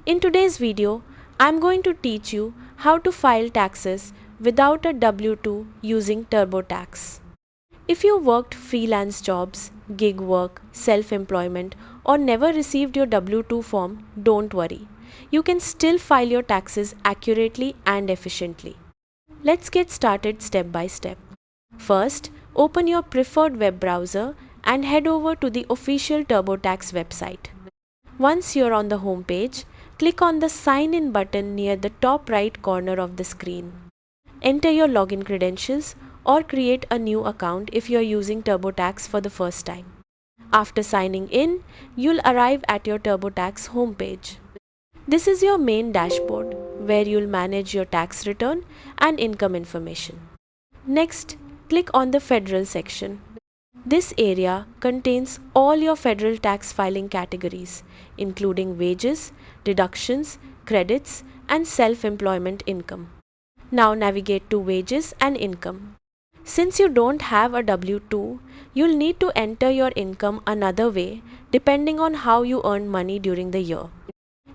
In today's video, I'm going to teach you how to file taxes without a W-2 using Turbotax. If you worked freelance jobs, gig work, self-employment, or never received your W-2 form, don't worry. You can still file your taxes accurately and efficiently. Let's get started step by step. First, open your preferred web browser and head over to the official Turbotax website. Once you're on the home page, click on the Sign In button near the top right corner of the screen. Enter your login credentials or create a new account if you're using Turbotax for the first time. After signing in, you'll arrive at your Turbotax homepage. This is your main dashboard where you'll manage your tax return and income information. Next, click on the Federal section. This area contains all your federal tax filing categories, including wages, deductions, credits, and self-employment income. Now navigate to wages and income. Since you don't have a W-2, you'll need to enter your income another way depending on how you earn money during the year.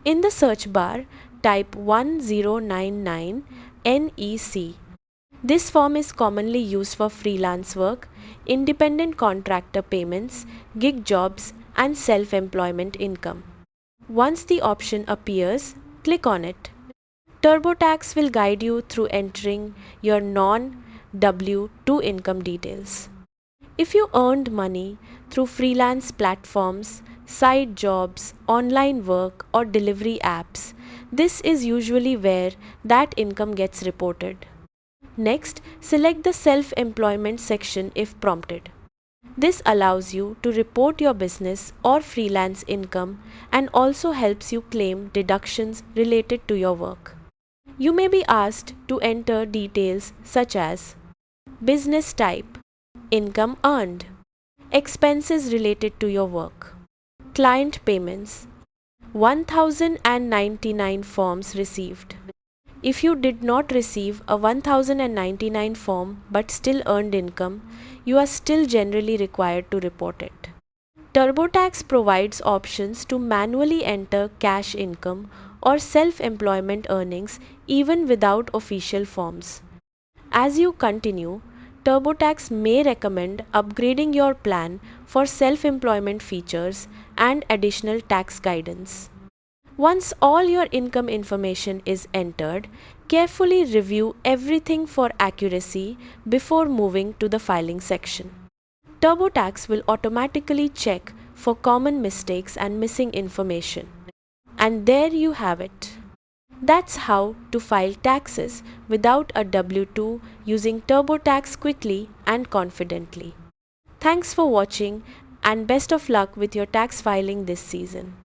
In the search bar, type 1099 NEC. This form is commonly used for freelance work, independent contractor payments, gig jobs, and self-employment income. Once the option appears, click on it. Turbotax will guide you through entering your non-W-2 income details. If you earned money through freelance platforms, side jobs, online work, or delivery apps, this is usually where that income gets reported. Next, select the Self-Employment section if prompted. This allows you to report your business or freelance income and also helps you claim deductions related to your work. You may be asked to enter details such as business type, income earned, expenses related to your work, client payments, 1099 forms received. If you did not receive a 1099 form but still earned income, you are still generally required to report it. Turbotax provides options to manually enter cash income or self-employment earnings even without official forms. As you continue, Turbotax may recommend upgrading your plan for self-employment features and additional tax guidance. Once all your income information is entered, carefully review everything for accuracy before moving to the filing section. Turbotax will automatically check for common mistakes and missing information. And there you have it. That's how to file taxes without a W-2 using Turbotax quickly and confidently. Thanks for watching and best of luck with your tax filing this season.